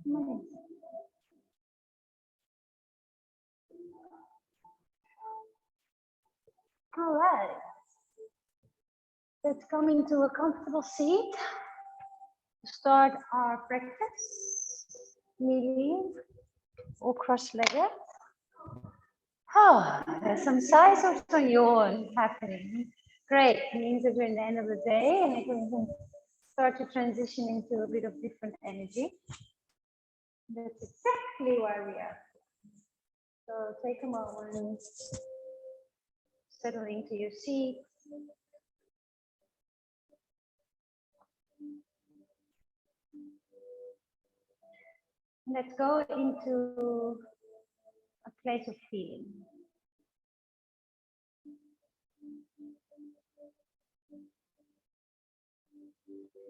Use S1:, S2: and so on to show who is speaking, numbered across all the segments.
S1: Nice. All right. Let's come into a comfortable seat to start our practice. Kneeling or cross-legged. Oh, there's some sighs of yawn happening. Great. It means that we're in the end of the day and we can start to transition into a bit of different energy. That's exactly why we are. So take a moment, settle into your seat. Let's go into a place of feeling.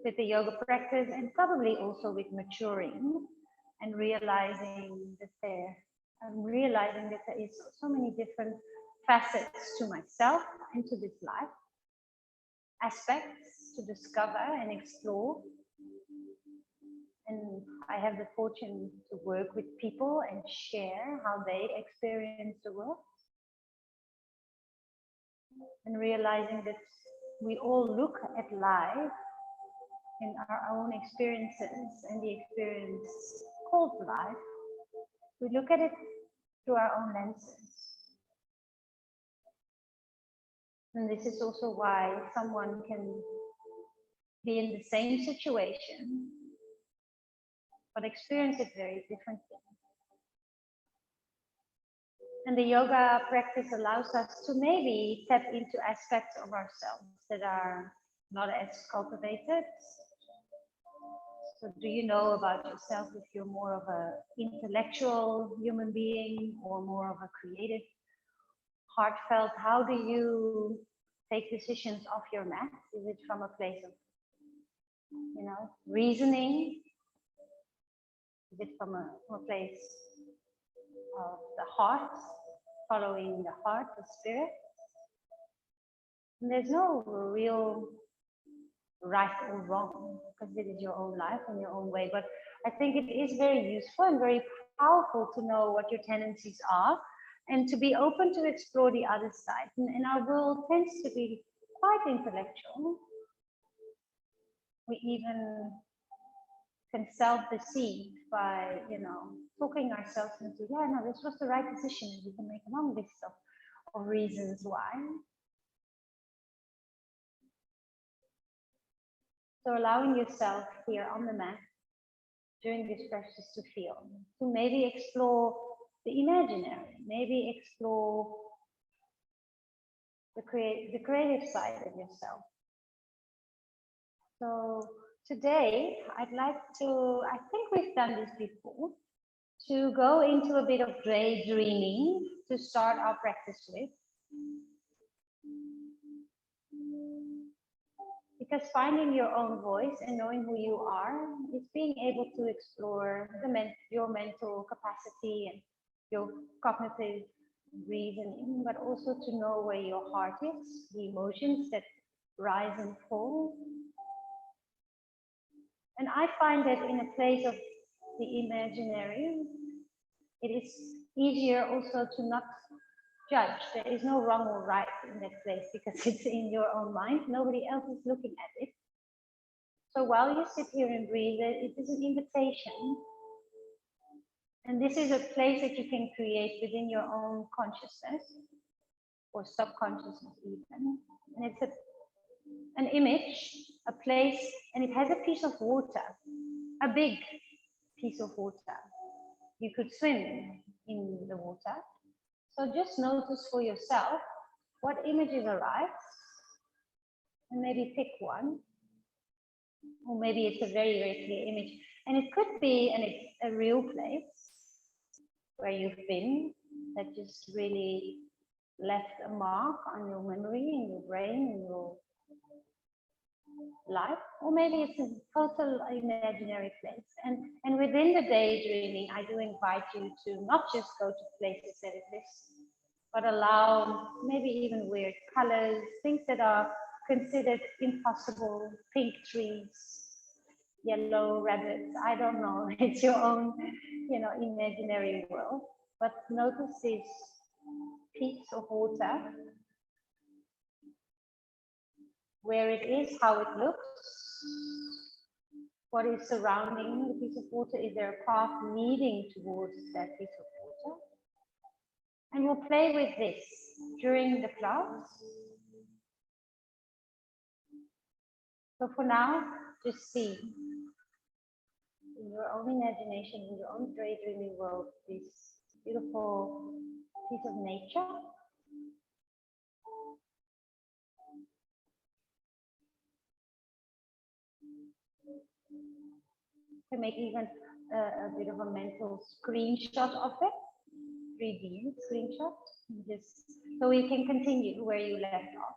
S1: With the yoga practice and probably also with maturing and realizing that there is so many different facets to myself and to this life, aspects to discover and explore. And I have the fortune to work with people and share how they experience the world. And realizing that we all look at life in our own experiences and the experience called life. We look at it through our own lenses. And this is also why someone can be in the same situation but experience it very differently. And the yoga practice allows us to maybe tap into aspects of ourselves that are not as cultivated. So do you know about yourself if you're more of an intellectual human being or more of a creative, heartfelt? How do you take decisions off your mat? Is it from a place of, reasoning? Is it from a place of the heart, following the heart, the spirit? And there's no real right or wrong, because it is your own life in your own way. But I think it is very useful and very powerful to know what your tendencies are and to be open to explore the other side. And our world tends to be quite intellectual. We even can self-deceive by, talking ourselves into, this was the right decision, and we can make a long list of reasons why. So allowing yourself here on the mat during this practice to feel, to maybe explore the imaginary, maybe explore the creative side of yourself. So today, I'd like to, I think we've done this before, to go into a bit of daydreaming to start our practice with. Because finding your own voice and knowing who you are is being able to explore your mental capacity and your cognitive reasoning, but also to know where your heart is, the emotions that rise and fall. And I find that in a place of the imaginary, it is easier also to not judge. There is no wrong or right in that place because it's in your own mind. Nobody else is looking at it. So while you sit here and breathe, it is an invitation. And this is a place that you can create within your own consciousness or subconsciousness even. And it's an image, a place, and it has a piece of water, a big piece of water. You could swim in the water. So just notice for yourself what images arise and maybe pick one. Or maybe it's a very, very clear image. And it could be a real place where you've been that just really left a mark on your memory, in your brain, in your life. Or maybe it's a total imaginary place. And within the daydreaming, I do invite you to not just go to places that exist, but allow maybe even weird colors, things that are considered impossible, pink trees, yellow rabbits. I don't know. It's your own, you know, imaginary world. But notice this piece of water, where it is, how it looks, what is surrounding the piece of water. Is there a path leading towards that piece of water? And we'll play with this during the class. So for now, just see in your own imagination, in your own daydreaming world, this beautiful piece of nature. You can make even a bit of a mental screenshot of it, 3D screenshot. Just so we can continue where you left off.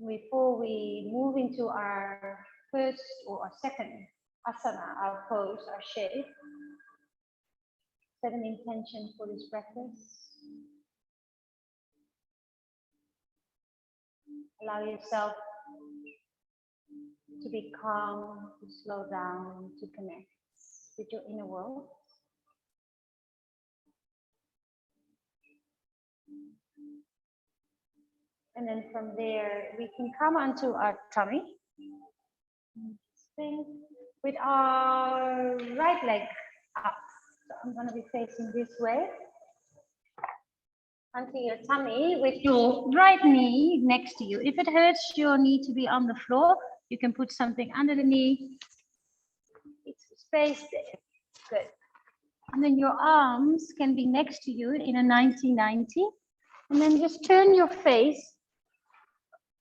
S1: Before we move into our first or our second asana, our pose, our shape, set an intention for this practice. Allow yourself to be calm, to slow down, to connect with your inner world. And then from there, we can come onto our tummy. With our right leg up. So I'm going to be facing this way. Onto your tummy with your right knee next to you. If it hurts your knee to be on the floor, you can put something under the knee. It's space there. Good. And then your arms can be next to you in a 90-90. And then just turn your face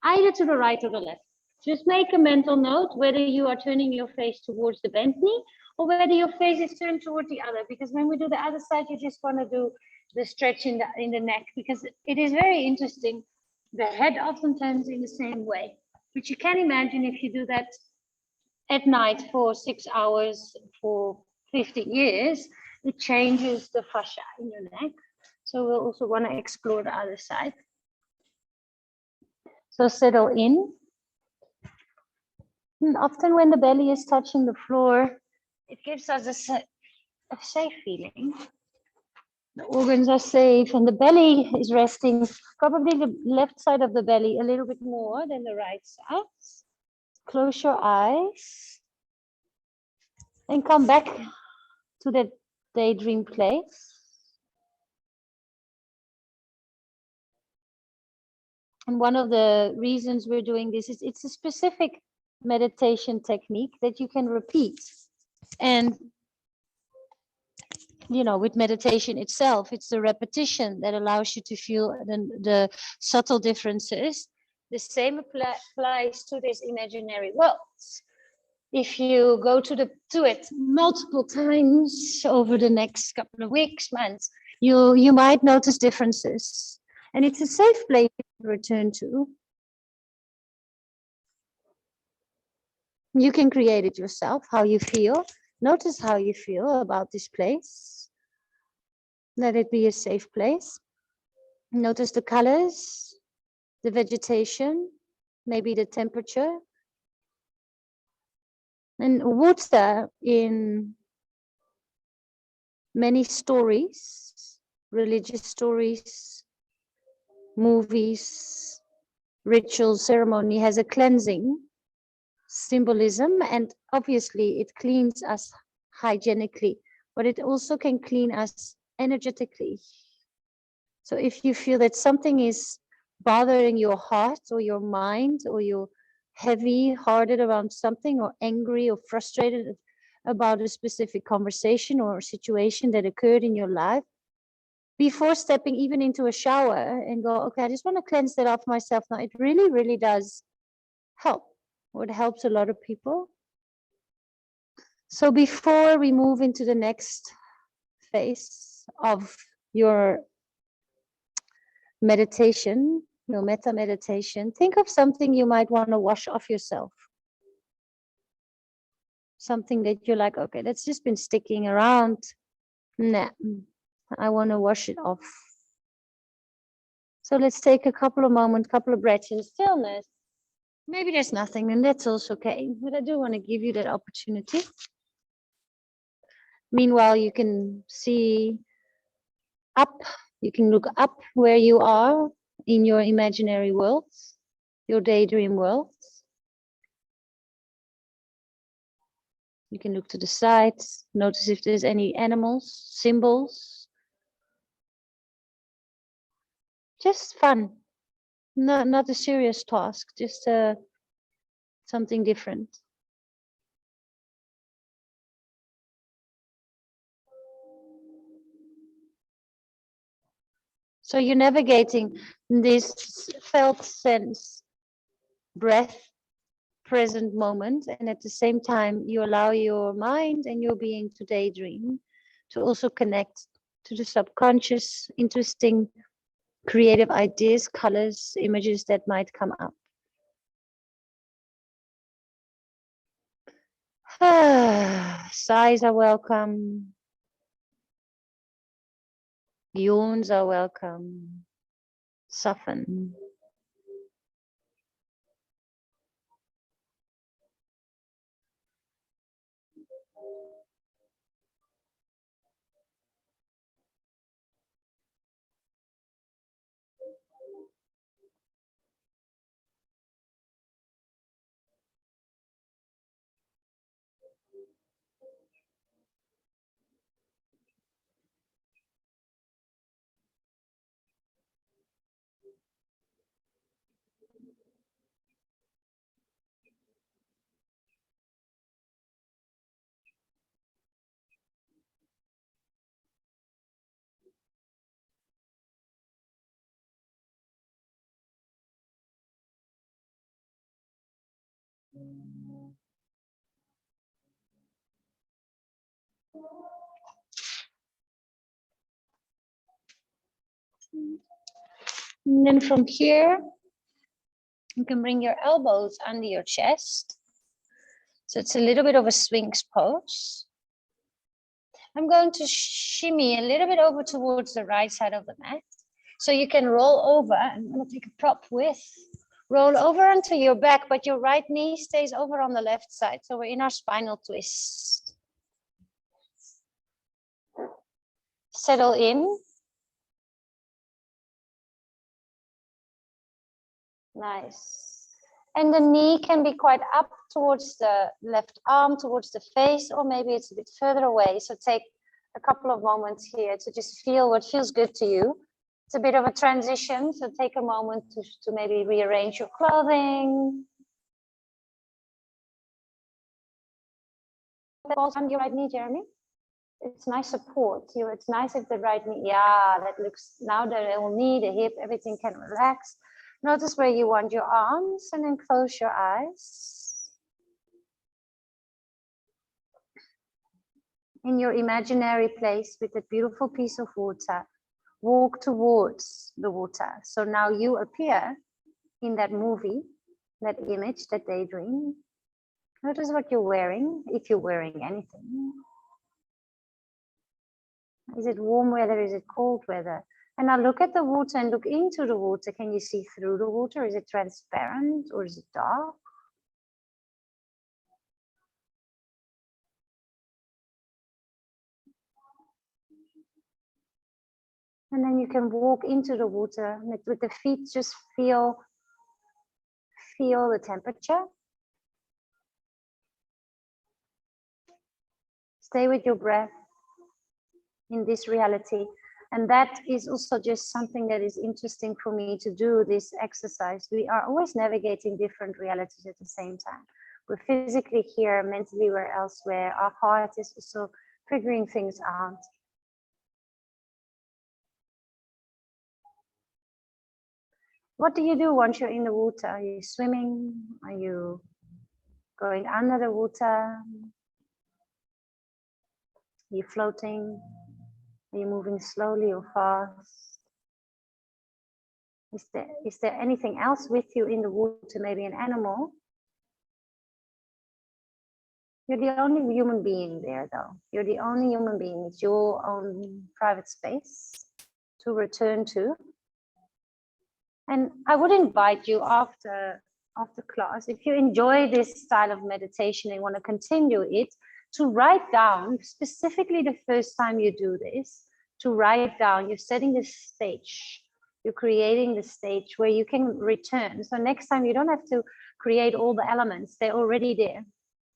S1: either to the right or the left. Just make a mental note whether you are turning your face towards the bent knee or whether your face is turned towards the other. Because when we do the other side, you just want to do the stretch in the neck, because it is very interesting. The head often turns in the same way, which you can imagine if you do that at night for 6 hours for 50 years, it changes the fascia in your neck. So we'll also want to explore the other side. So settle in. And often when the belly is touching the floor, it gives us a safe feeling. The organs are safe and the belly is resting, probably the left side of the belly a little bit more than the right side. Close your eyes and come back to that daydream place. And one of the reasons we're doing this is it's a specific meditation technique that you can repeat. And you know, with meditation itself, it's the repetition that allows you to feel the subtle differences. The same applies to this imaginary world. If you go to it multiple times over the next couple of weeks, months, you might notice differences. And it's a safe place to return to. You can create it yourself, how you feel. Notice how you feel about this place. Let it be a safe place. Notice the colors, the vegetation, maybe the temperature. And water in many stories, religious stories, movies, rituals, ceremony has a cleansing symbolism, and obviously it cleans us hygienically, but it also can clean us energetically. So if you feel that something is bothering your heart or your mind, or you're heavy-hearted around something, or angry or frustrated about a specific conversation or situation that occurred in your life, before stepping even into a shower and go, okay, I just want to cleanse that off myself now. It really, really does help, or it helps a lot of people. So before we move into the next phase of your meditation, your metta meditation, think of something you might want to wash off yourself. Something that you're like, okay, that's just been sticking around. Nah, I want to wash it off. So let's take a couple of moments, couple of breaths in stillness. Maybe there's nothing, and that's also okay. But I do want to give you that opportunity. Meanwhile, you can see up, you can look up where you are in your imaginary worlds, your daydream worlds. You can look to the sides, notice if there's any animals, symbols. Just fun, not a serious task, just something different. So you're navigating this felt sense, breath, present moment, and at the same time you allow your mind and your being to daydream, to also connect to the subconscious, interesting creative ideas, colors, images that might come up. Sighs are welcome. Yawns are welcome. Soften. And then from here, you can bring your elbows under your chest. So it's a little bit of a Sphinx pose. I'm going to shimmy a little bit over towards the right side of the mat. So you can roll over. I'm going to take a prop with. Roll over onto your back, but your right knee stays over on the left side. So we're in our spinal twist. Settle in. Nice. And the knee can be quite up towards the left arm, towards the face, or maybe it's a bit further away. So take a couple of moments here to just feel what feels good to you. It's a bit of a transition, so take a moment to maybe rearrange your clothing. On your right knee, Jeremy. It's nice support. It's nice if the right knee, yeah, that looks, now the whole knee, the hip, everything can relax. Notice where you want your arms and then close your eyes. In your imaginary place with a beautiful piece of water, walk towards the water. So now you appear in that movie, that image, that daydream. Notice what you're wearing, if you're wearing anything. Is it warm weather? Is it cold weather? And now look at the water and look into the water. Can you see through the water? Is it transparent or is it dark? And then you can walk into the water with the feet, just feel the temperature. Stay with your breath in this reality. And that is also just something that is interesting for me to do, this exercise. We are always navigating different realities at the same time. We're physically here, mentally we're elsewhere. Our heart is also figuring things out. What do you do once you're in the water? Are you swimming? Are you going under the water? Are you floating? Are you moving slowly or fast? Is there anything else with you in the water, maybe an animal? You're the only human being there, though. You're the only human being. It's your own private space to return to. And I would invite you after after class, if you enjoy this style of meditation and want to continue it, to write down, specifically the first time you do this, to write down, you're setting the stage, you're creating the stage where you can return. So next time you don't have to create all the elements, they're already there.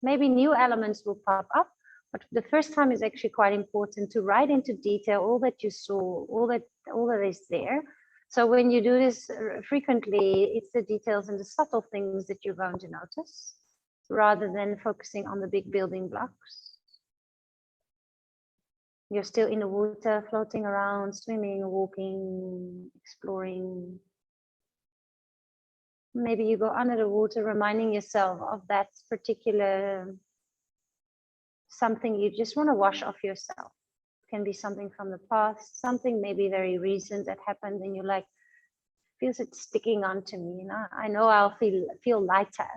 S1: Maybe new elements will pop up, but the first time is actually quite important to write into detail all that you saw, all that is there. So when you do this frequently, it's the details and the subtle things that you're going to notice, rather than focusing on the big building blocks. You're still in the water, floating around, swimming, walking, exploring. Maybe you go under the water, reminding yourself of that particular something you just want to wash off yourself. It can be something from the past, something maybe very recent that happened, and you're like, feels it sticking onto me. You know, I know I'll feel lighter.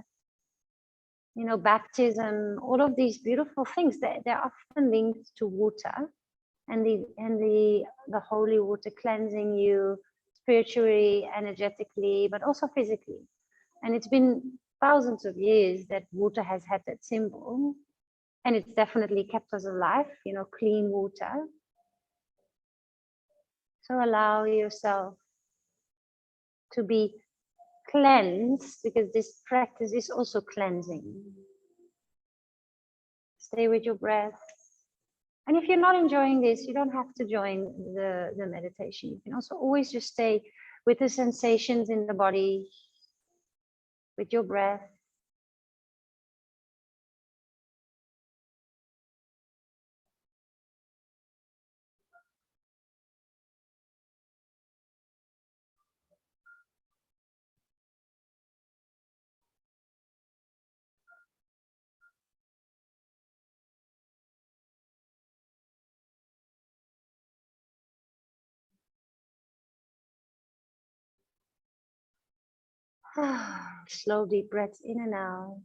S1: You know, baptism, all of these beautiful things, they're often linked to water, and the holy water cleansing you spiritually, energetically, but also physically. And it's been thousands of years that water has had that symbol, and it's definitely kept us alive, you know, clean water. So allow yourself to be cleansed, because this practice is also cleansing. Stay with your breath. And if you're not enjoying this, you don't have to join the meditation. You can also always just stay with the sensations in the body, with your breath. Slow deep breaths in and out.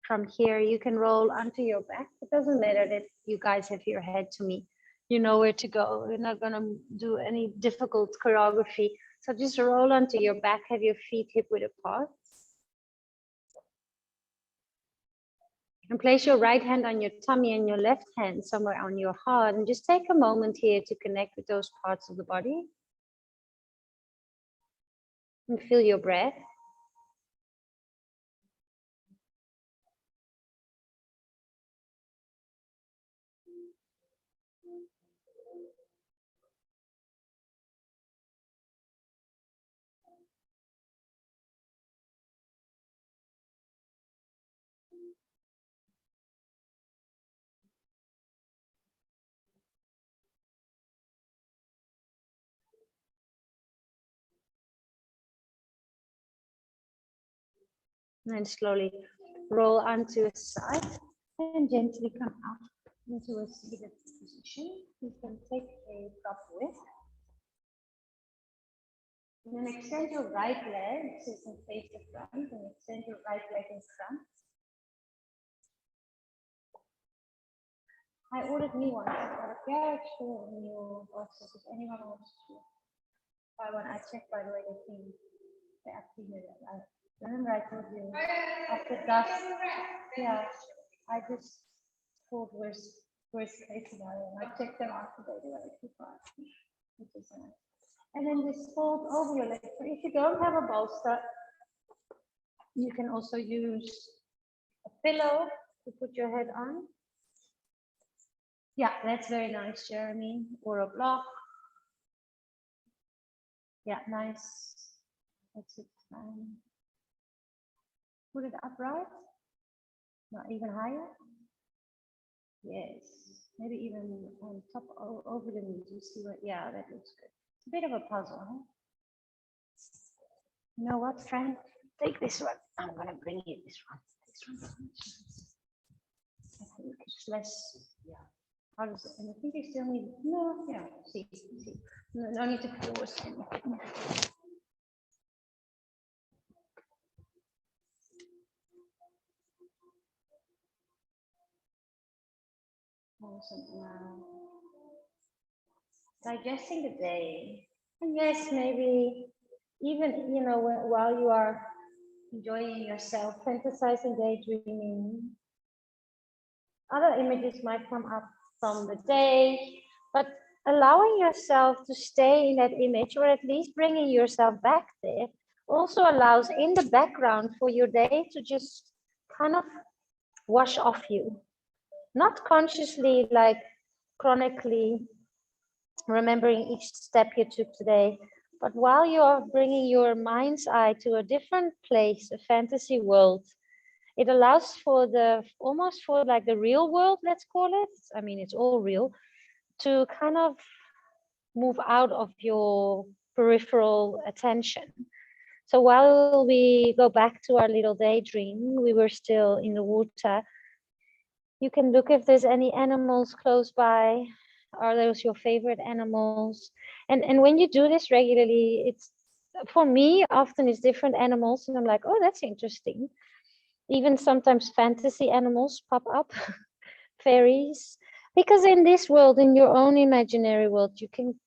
S1: From here, you can roll onto your back. It doesn't matter that you guys have your head to me. You know where to go. We're not going to do any difficult choreography. So just roll onto your back, have your feet hip width apart. And place your right hand on your tummy and your left hand somewhere on your heart. And just take a moment here to connect with those parts of the body. And feel your breath. And then slowly roll onto a side and gently come up into a seated position. You can take a drop with. And then extend your right leg so you can face the front, and extend your right leg in front. I ordered new ones at a garage store new also, if anyone wants to buy one. I checked, by the way, the thing. They actually did it. I remember I told you after dusk. Yeah, I just thought worst case scenario, and I checked them out today. They were actually fine, which is nice. And then just fold over your leg. So if you don't have a bolster, you can also use a pillow to put your head on. Yeah, that's very nice, Jeremy. Or a block. Yeah, nice. That's it. Put it upright. Not even higher. Yes, maybe even on top over the knees. You see what? Yeah, that looks good. It's a bit of a puzzle, huh? You know what, friend? Take this one. I'm gonna bring you this one. This one. I think it's less. Yeah. How does it? And I think you still need. No. Yeah. See. No, no need to force anything. Awesome. Now, digesting the day. And yes, maybe even while you are enjoying yourself, fantasizing, daydreaming, other images might come up from the day, but allowing yourself to stay in that image, or at least bringing yourself back there, also allows in the background for your day to just kind of wash off you. Not consciously, like chronically remembering each step you took today, but while you're bringing your mind's eye to a different place, a fantasy world, it allows for the almost for like the real world, let's call it. I mean, it's all real, to kind of move out of your peripheral attention. So while we go back to our little daydream, we were still in the water. You can look if there's any animals close by. Are those your favorite animals? And when you do this regularly, it's for me often it's different animals, and I'm like, oh, that's interesting. Even sometimes fantasy animals pop up, fairies, because in this world, in your own imaginary world, you can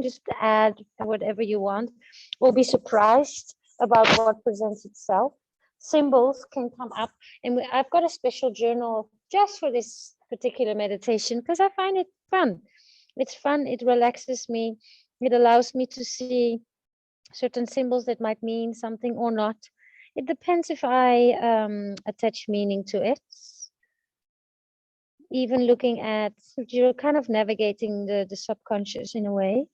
S1: just add whatever you want, or be surprised about what presents itself. Symbols can come up, and I've got a special journal just for this particular meditation because I find it fun. It's fun. It relaxes me. It allows me to see certain symbols that might mean something or not. It depends if I attach meaning to it. Even looking at, you're kind of navigating the subconscious in a way.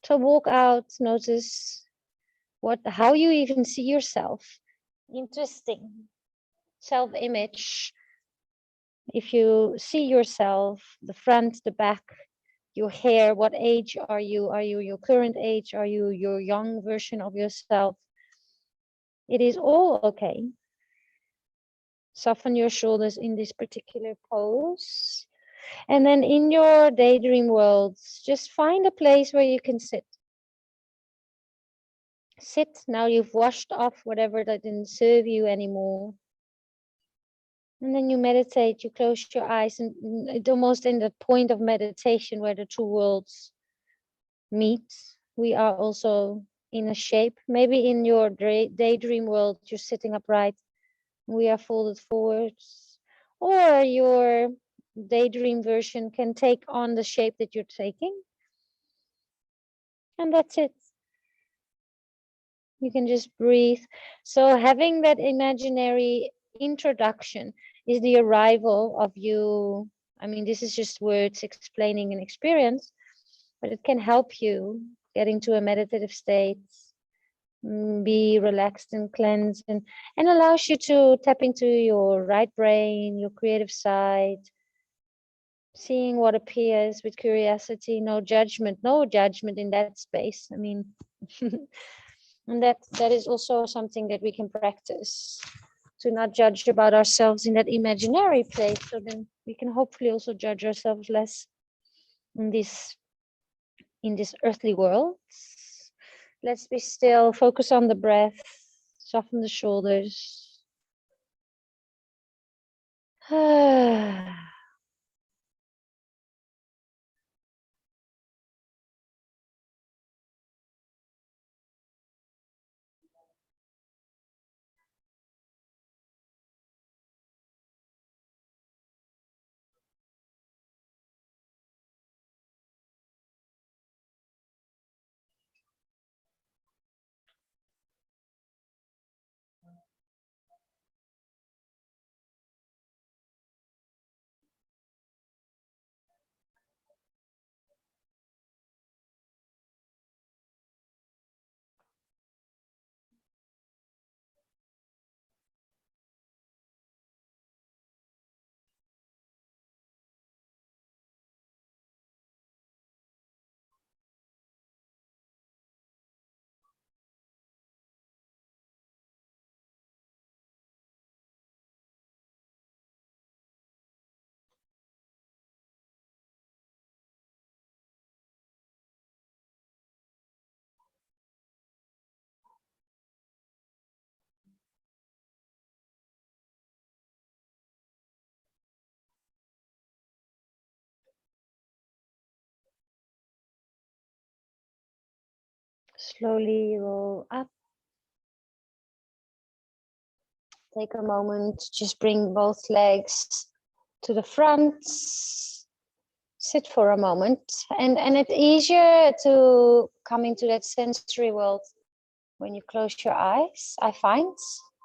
S1: So walk out, notice how you even see yourself. Interesting. Self-image. If you see yourself, the front, the back, your hair, what age are you? Are you your current age? Are you your young version of yourself? It is all okay. Soften your shoulders in this particular pose. And then in your daydream worlds, just find a place where you can sit. Sit, now you've washed off whatever that didn't serve you anymore. And then you meditate, you close your eyes, and it's almost in the point of meditation where the two worlds meet. We are also in a shape. Maybe in your daydream world, you're sitting upright. We are folded forwards. Or your daydream version can take on the shape that you're taking. And that's it. You can just breathe. So having that imaginary introduction is the arrival of you. I mean, this is just words explaining an experience, but it can help you get into a meditative state, be relaxed and cleansed, and allows you to tap into your right brain, your creative side, seeing what appears with curiosity, no judgment in that space. I mean, and that is also something that we can practice, to not judge about ourselves in that imaginary place. So then we can hopefully also judge ourselves less in this earthly world. Let's be still, focus on the breath, soften the shoulders.
S2: Slowly roll up. Take a moment to just bring both legs to the front. Sit for a moment. And it's easier to come into that sensory world when you close your eyes, I find.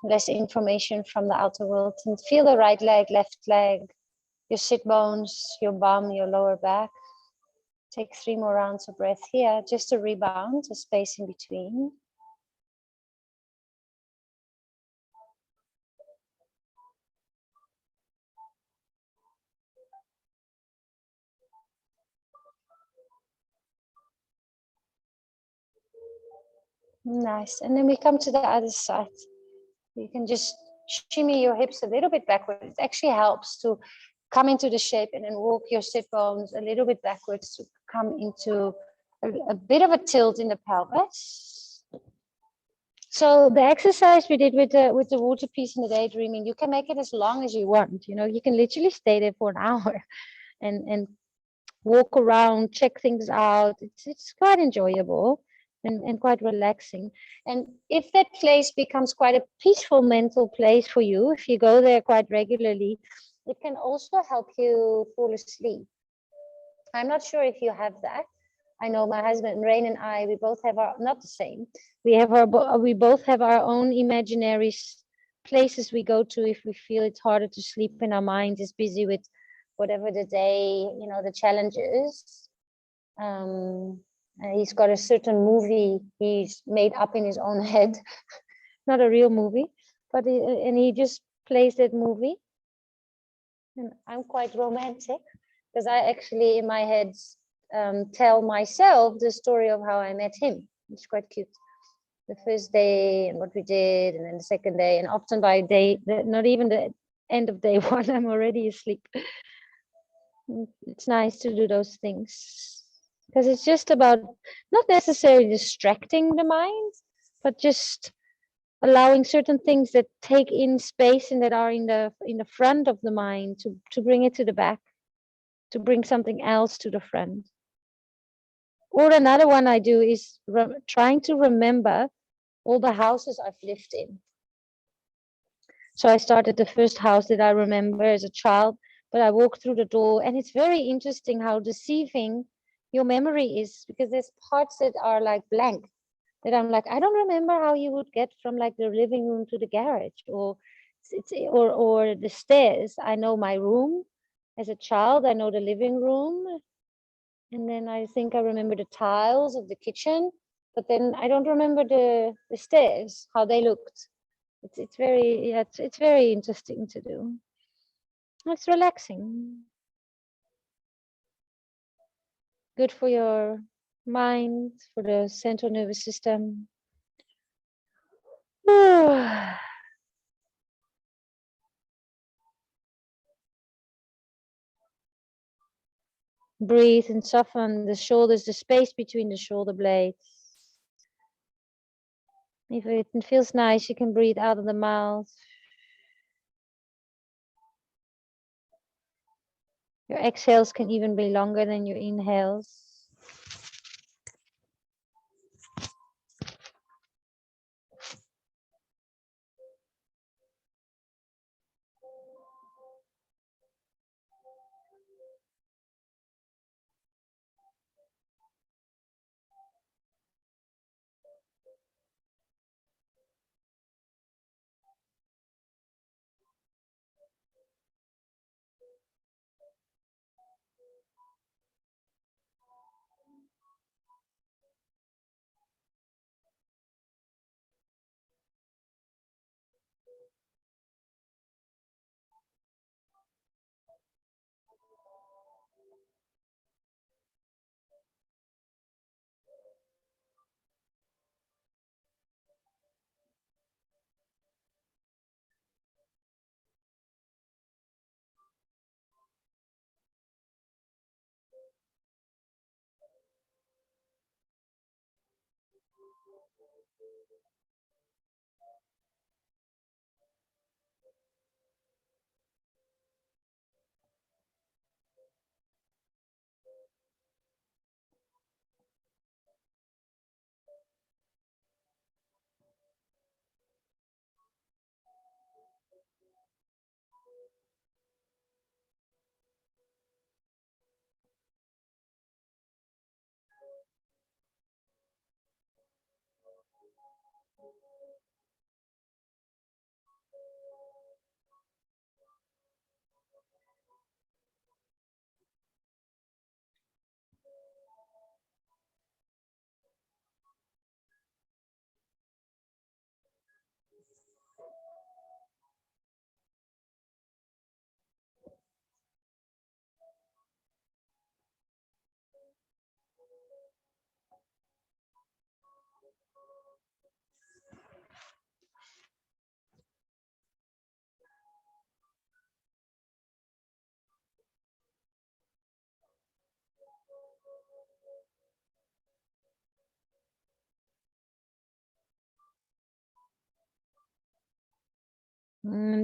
S2: Less information from the outer world. And feel the right leg, left leg, your sit bones, your bum, your lower back. Take 3 more rounds of breath here, just to rebound, a space in between. Nice. And then we come to the other side. You can just shimmy your hips a little bit backward. It actually helps to come into the shape and then walk your sit bones a little bit backwards to come into a bit of a tilt in the pelvis. So the exercise we did with the water piece in the daydreaming, you can make it as long as you want. You know, you can literally stay there for an hour and walk around, check things out. It's quite enjoyable and quite relaxing. And if that place becomes quite a peaceful mental place for you, if you go there quite regularly, it can also help you fall asleep. I'm not sure if you have that. I know my husband Rain and I, we both have our, not the same. We both have our own imaginary places we go to if we feel it's harder to sleep and our mind is busy with whatever the day, you know, the challenges. He's got a certain movie he's made up in his own head, not a real movie, but he just plays that movie. And I'm quite romantic because I actually in my head tell myself the story of how I met him. It's quite cute. The first day and what we did, and then the second day, and often by day, not even the end of day 1, I'm already asleep. It's nice to do those things because it's just about not necessarily distracting the mind, but just allowing certain things that take in space and that are in the front of the mind to bring it to the back, to bring something else to the front. Or another one I do is trying to remember all the houses I've lived in. So I started the first house that I remember as a child, but I walked through the door and it's very interesting how deceiving your memory is, because there's parts that are like blank, that I'm like, I don't remember how you would get from like the living room to the garage or the stairs. I know my room as a child, I know the living room, and then I think I remember the tiles of the kitchen, but then I don't remember the stairs, how they looked. It's very, yeah, it's very interesting to do. It's relaxing. Good for your mind, for the central nervous system. Breathe and soften the shoulders, the space between the shoulder blades. If it feels nice, you can breathe out of the mouth. Your exhales can even be longer than your inhales.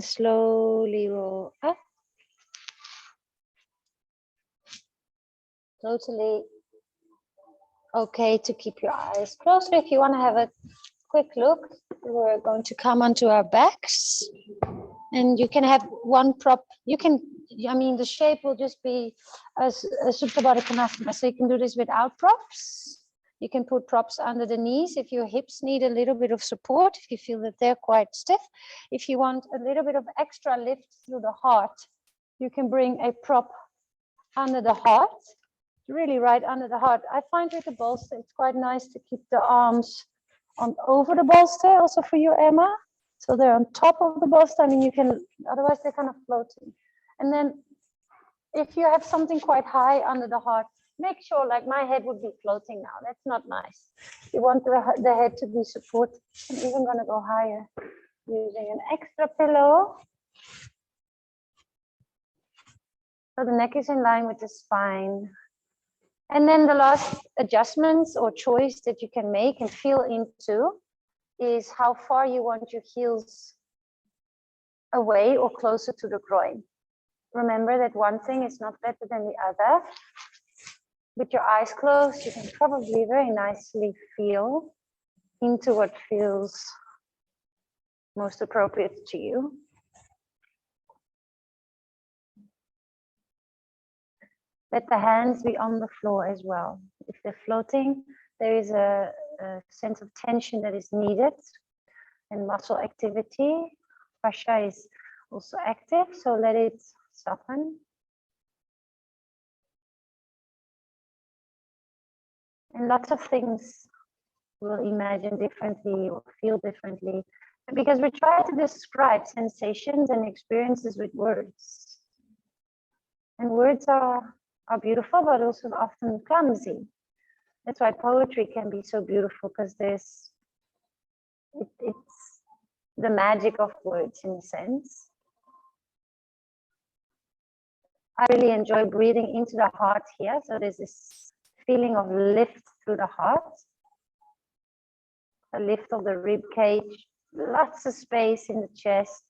S2: slowly roll up. Totally okay to keep your eyes closed. If you want to have a quick look, we're going to come onto our backs, and you can have one prop. You can, I mean, the shape will just be as Supta Baddha Konasana, so you can do this without props. You can put props under the knees if your hips need a little bit of support, if you feel that they're quite stiff. If you want a little bit of extra lift through the heart, you can bring a prop under the heart, really right under the heart. I find with the bolster, it's quite nice to keep the arms on over the bolster, also for you, Emma. So they're on top of the bolster. I mean, you can, otherwise they're kind of floating. And then if you have something quite high under the heart, make sure, like my head would be floating now. That's not nice. You want the head to be supported. I'm even going to go higher using an extra pillow. So the neck is in line with the spine. And then the last adjustments or choice that you can make and feel into is how far you want your heels away or closer to the groin. Remember that one thing is not better than the other. With your eyes closed, you can probably very nicely feel into what feels most appropriate to you. Let the hands be on the floor as well. If they're floating, there is a sense of tension that is needed and muscle activity. Fascia is also active, so let it soften. And lots of things will imagine differently or feel differently, because we try to describe sensations and experiences with words. And words are beautiful, but also often clumsy. That's why poetry can be so beautiful, because it's the magic of words in a sense. I really enjoy breathing into the heart here. So there's this feeling of lift through the heart, a lift of the rib cage, lots of space in the chest.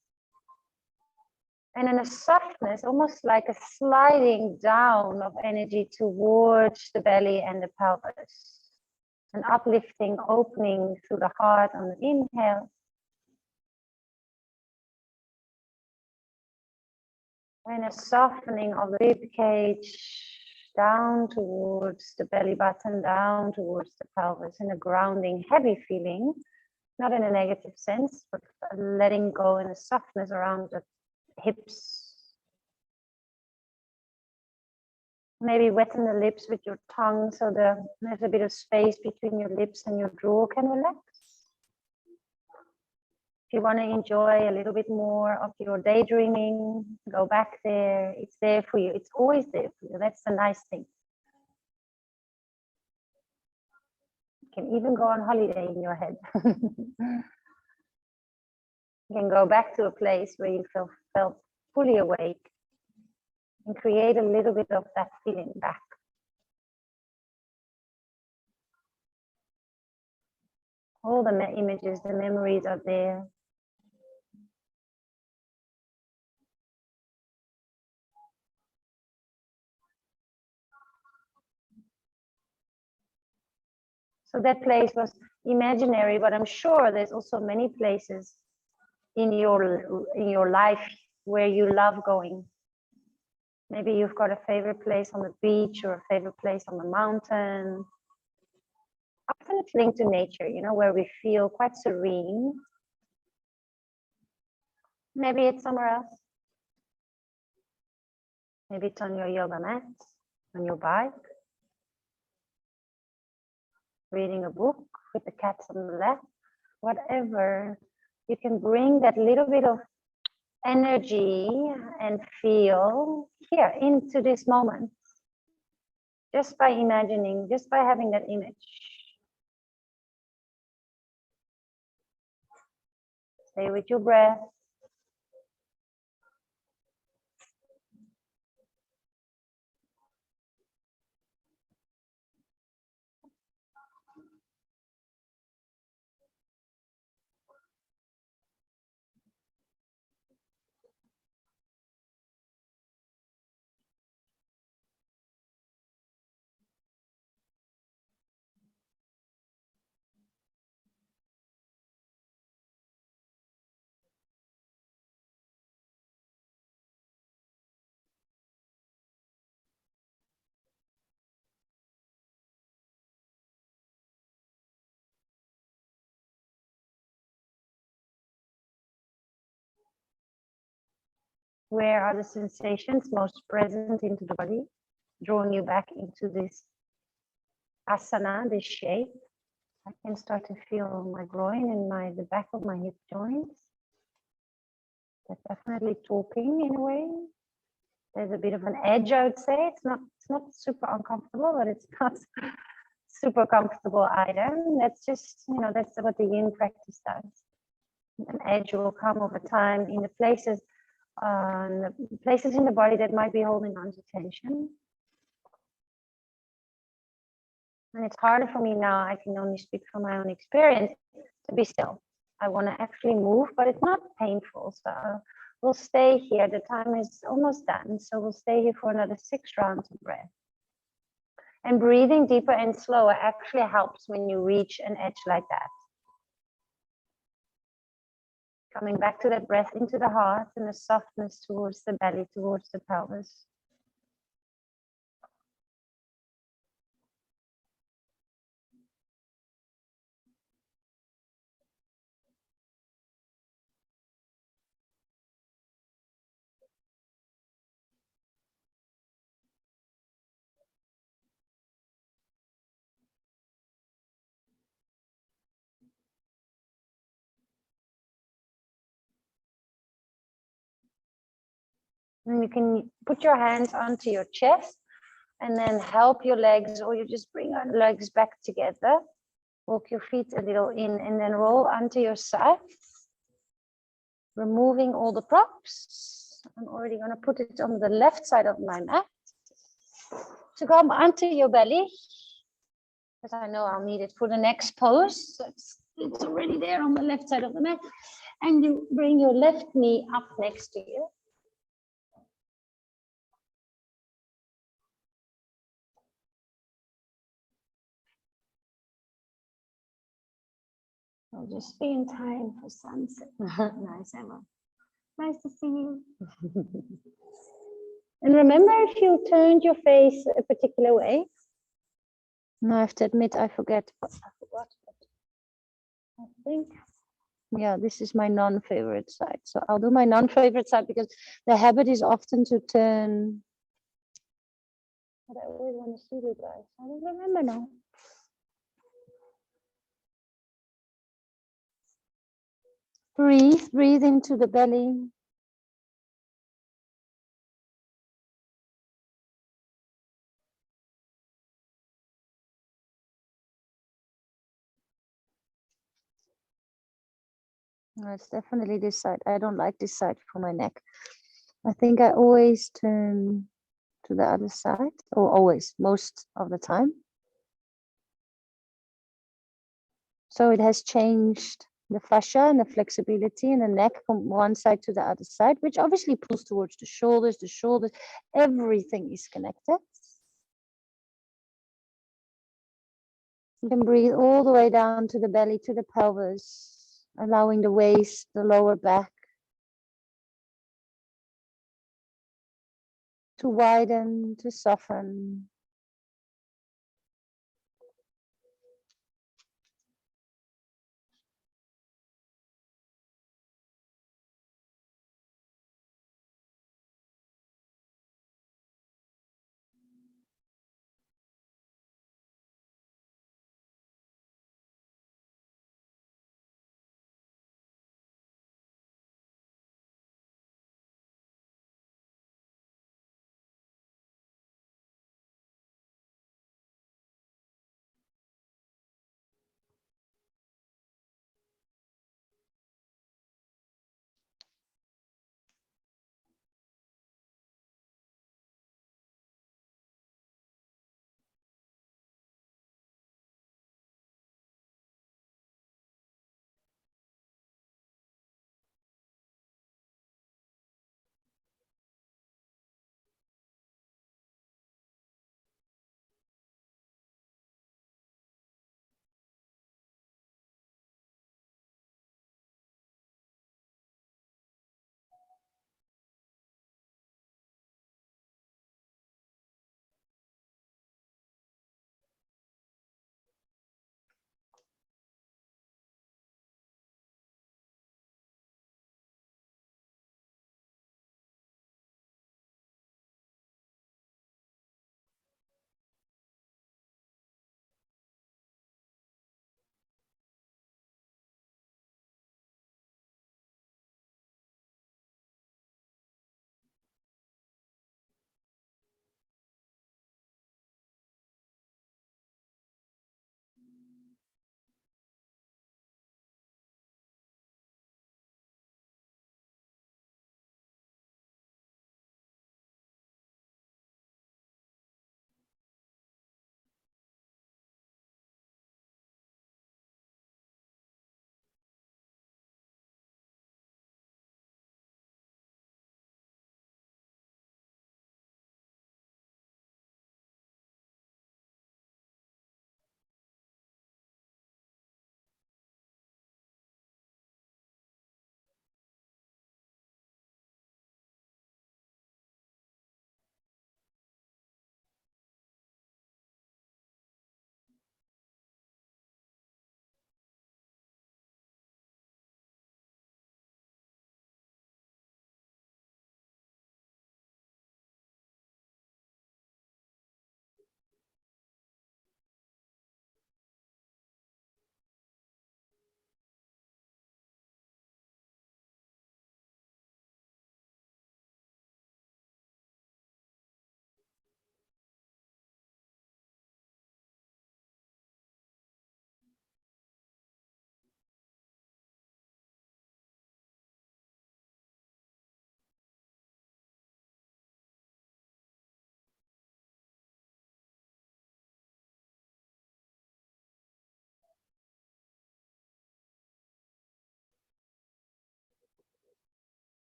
S2: And then a softness, almost like a sliding down of energy towards the belly and the pelvis. An uplifting, opening through the heart on the inhale. And a softening of the rib cage down towards the belly button, down towards the pelvis, and a grounding, heavy feeling, not in a negative sense, but letting go and a softness around the hips. Maybe wetten the lips with your tongue so there's a bit of space between your lips and your jaw can relax. If you want to enjoy a little bit more of your daydreaming, go back there. It's there for you. It's always there for you. That's the nice thing. You can even go on holiday in your head. You can go back to a place where you felt fully awake and create a little bit of that feeling back. All the images, the memories are there. So that place was imaginary, but I'm sure there's also many places in your life where you love going. Maybe you've got a favorite place on the beach or a favorite place on the mountain. Often it's linked to nature, you know, where we feel quite serene. Maybe it's somewhere else. Maybe it's on your yoga mat, on your bike, reading a book with the cats on the left, whatever. You can bring that little bit of energy and feel here into this moment, just by imagining, just by having that image. Stay with your breath. Where are the sensations most present into the body, drawing you back into this asana, this shape. I can start to feel my groin and the back of my hip joints. They're definitely talking in a way. There's a bit of an edge, I would say. It's not super uncomfortable, but it's not super comfortable either. That's just, that's what the yin practice does. An edge will come over time in the places in the body that might be holding on to tension. And it's harder for me now, I can only speak from my own experience, to be still. I want to actually move, but it's not painful. So we'll stay here. The time is almost done. So we'll stay here for another 6 rounds of breath. And breathing deeper and slower actually helps when you reach an edge like that. Coming back to that breath into the heart and the softness towards the belly, towards the pelvis. And you can put your hands onto your chest and then help your legs, or you just bring your legs back together. Walk your feet a little in and then roll onto your side. Removing all the props. I'm already going to put it on the left side of my mat. To come onto your belly, because I know I'll need it for the next pose. So it's already there on the left side of the mat. And you bring your left knee up next to you. I'll just be in time for sunset. Nice, Emma. Nice to see you. And remember, if you turned your face a particular way. No, I have to admit, I forgot. I think, yeah, this is my non-favorite side. So I'll do my non-favorite side because the habit is often to turn. But I always want to see you guys. I don't remember now. Breathe into the belly. No, it's definitely this side. I don't like this side for my neck. I think I always turn to the other side, or always, most of the time. So it has changed the fascia and the flexibility in the neck from one side to the other side, which obviously pulls towards the shoulders, everything is connected. You can breathe all the way down to the belly, to the pelvis, allowing the waist, the lower back to widen, to soften.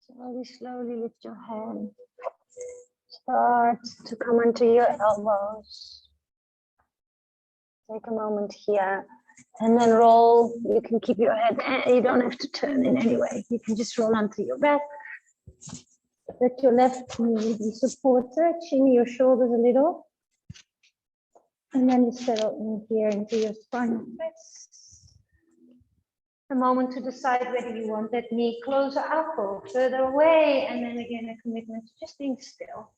S2: Slowly lift your hand. Start to come onto your elbows. Take a moment here and then roll. You can keep your head, you don't have to turn in any way. You can just roll onto your back. Let your left knee be supported, chin your shoulders a little. And then you settle in here into your spinal press. A moment to decide whether you want that knee closer up or further away. And then again, a commitment to just being still.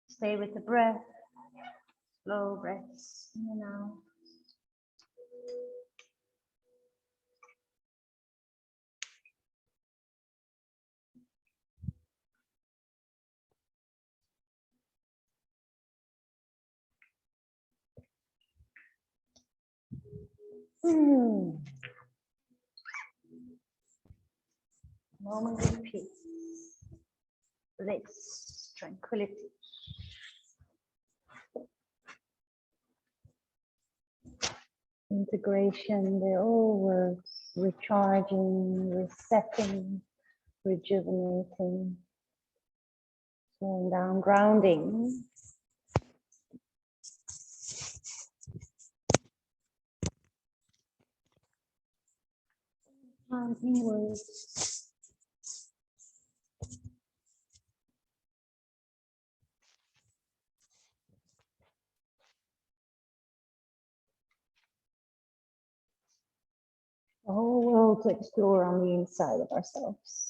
S2: Stay with the breath, slow breaths in and out. Moment of peace, bliss, tranquility. Integration, they're all words, recharging, resetting, rejuvenating, slowing down, grounding. Inwards. The whole world to explore on the inside of ourselves.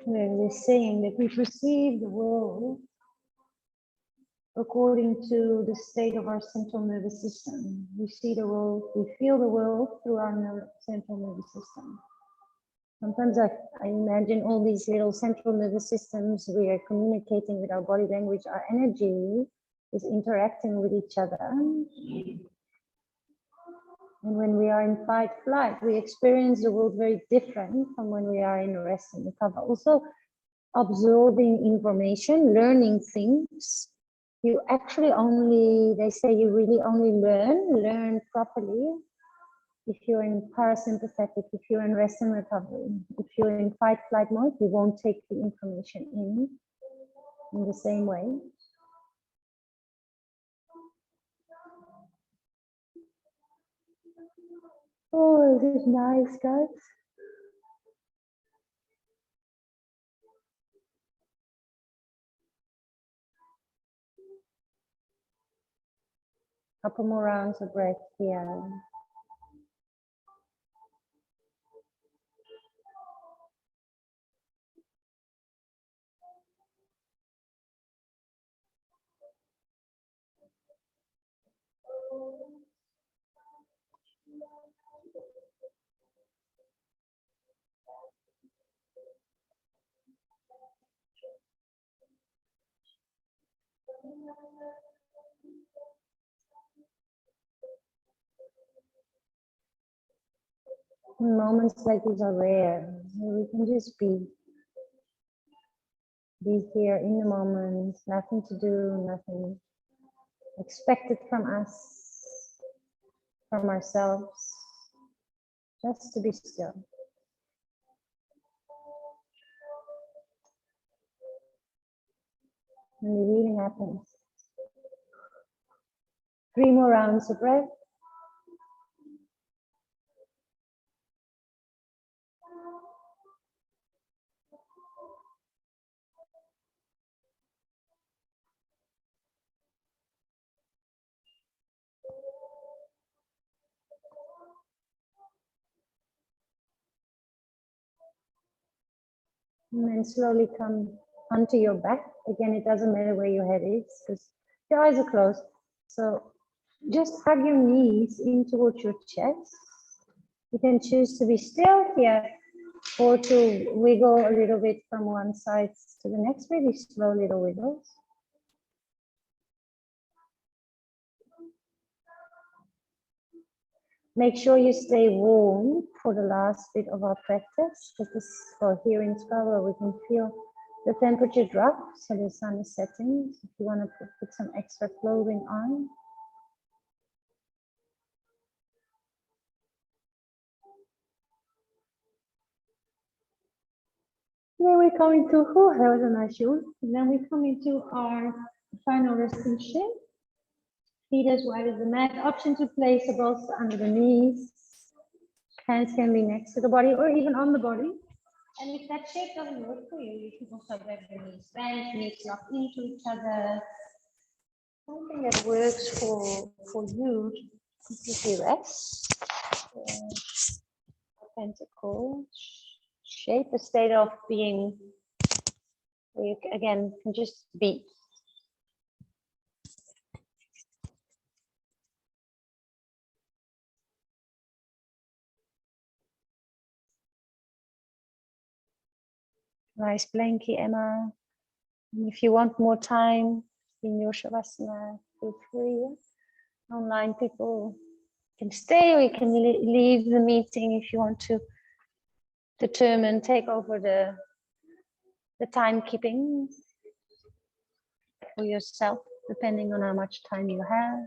S2: We're saying that we perceive the world according to the state of our central nervous system. We see the world, we feel the world through our central nervous system. Sometimes I imagine all these little central nervous systems, we are communicating with our body language, our energy is interacting with each other. And when we are in fight flight, we experience the world very different from when we are in rest and recover. Also, absorbing information, learning things. You actually only, they say you really only learn properly if you're in parasympathetic, if you're in rest and recovery. If you're in fight flight mode, you won't take the information in the same way. Oh, this is nice, guys. Couple more rounds of breath here. Moments like these are rare. We can just be here in the moment, nothing to do, nothing expected from us, from ourselves, just to be still. And the healing happens. 3 more rounds of breath. And then slowly come onto your back. Again, it doesn't matter where your head is because your eyes are closed. So just hug your knees in towards your chest. You can choose to be still here or to wiggle a little bit from one side to the next, really slow little wiggles. Make sure you stay warm for the last bit of our practice. This is for here in Scarborough, we can feel the temperature drop, so the sun is setting. So if you want to put some extra clothing on. Then we come into, oh, that was a nice yawn. And then we come into our final resting shape. Feet as wide as the mat. Option to place the bolster under the knees. Hands can be next to the body or even on the body. And if that shape doesn't work for you, you can also grab your knees bent, knees locked into each other. Something that works for you to completely rest. Pentacle shape, a state of being where you again can just be. Nice blankie, Emma. And if you want more time in your Shavasana, feel free. Online people can stay or you can leave the meeting if you want to take over the timekeeping for yourself, depending on how much time you have.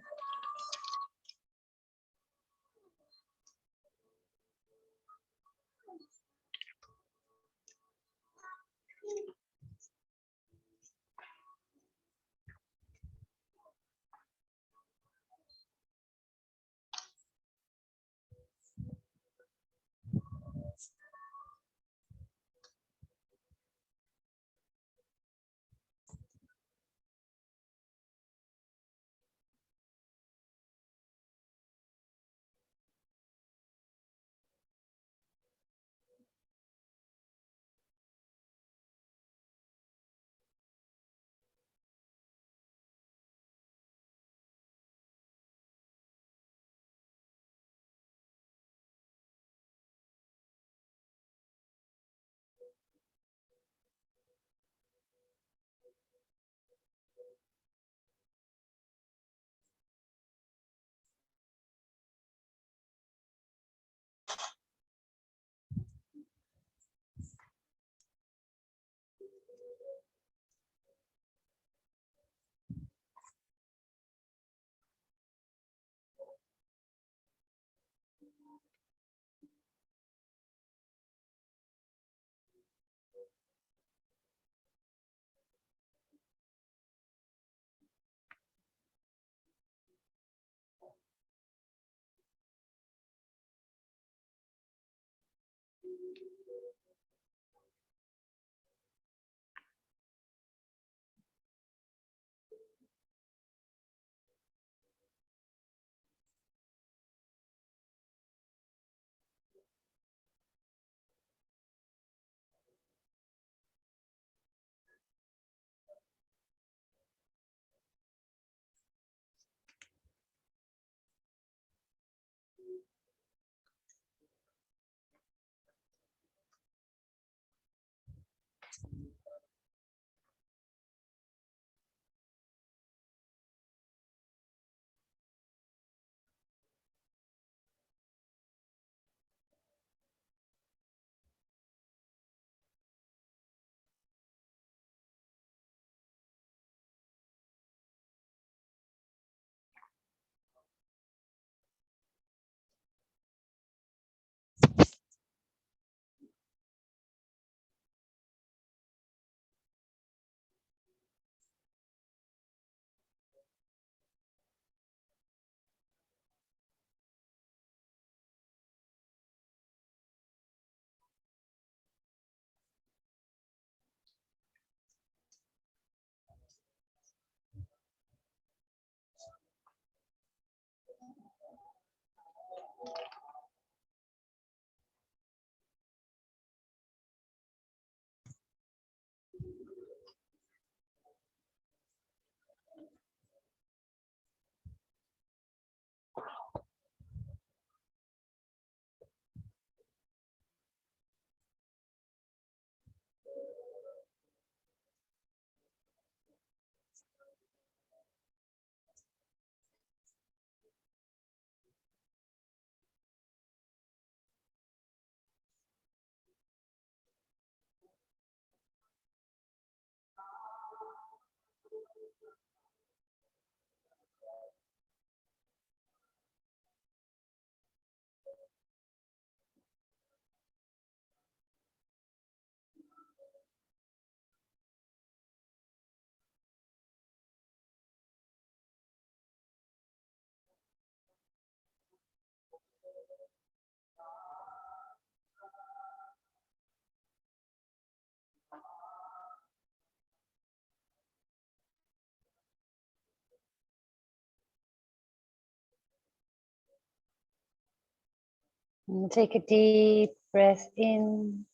S2: And take a deep breath in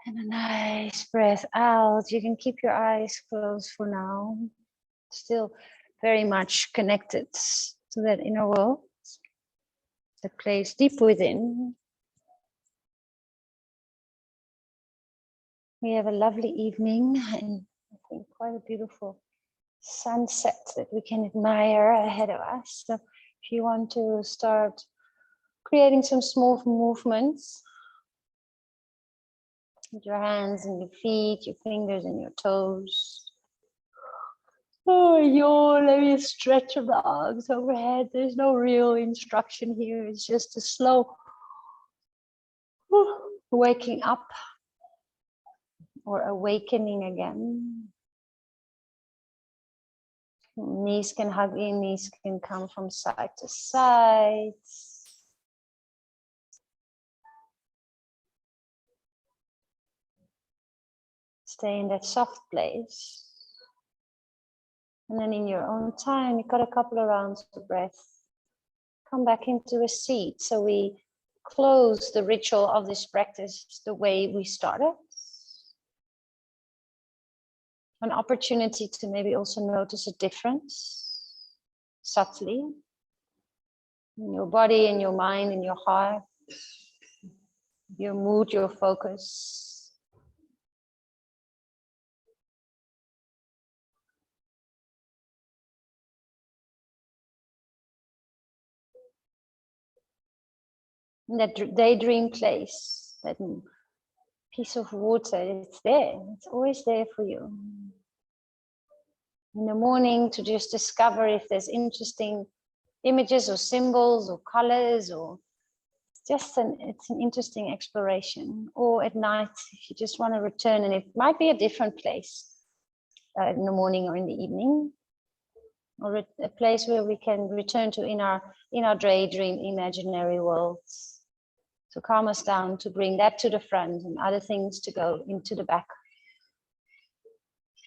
S2: and a nice breath out. You can keep your eyes closed for now. Still very much connected to that inner world, that place deep within. We have a lovely evening and I think quite a beautiful sunset that we can admire ahead of us. So if you want to start creating some small movements with your hands and your feet, your fingers and your toes. Oh, let me stretch your arms overhead. There's no real instruction here. It's just a slow waking up or awakening again. Knees can hug in, knees can come from side to side. Stay in that soft place. And then in your own time, you've got a couple of rounds of breath. Come back into a seat. So we close the ritual of this practice the way we started. An opportunity to maybe also notice a difference subtly in your body, in your mind, in your heart, your mood, your focus. And that daydream place, that piece of water, it's there. It's always there for you. In the morning to just discover if there's interesting images or symbols or colors, or it's an interesting exploration. Or at night, if you just want to return, and it might be a different place in the morning or in the evening, or a place where we can return to in our daydream imaginary worlds, to calm us down, to bring that to the front and other things to go into the back.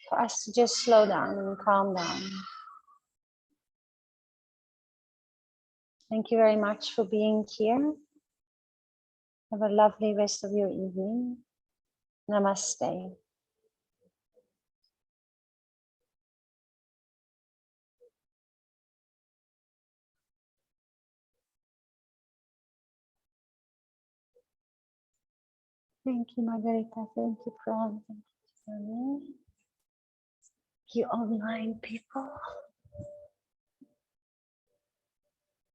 S2: For us to just slow down and calm down. Thank you very much for being here. Have a lovely rest of your evening. Namaste. Thank you, Margarita. Thank you, Fran. Thank you, you online people.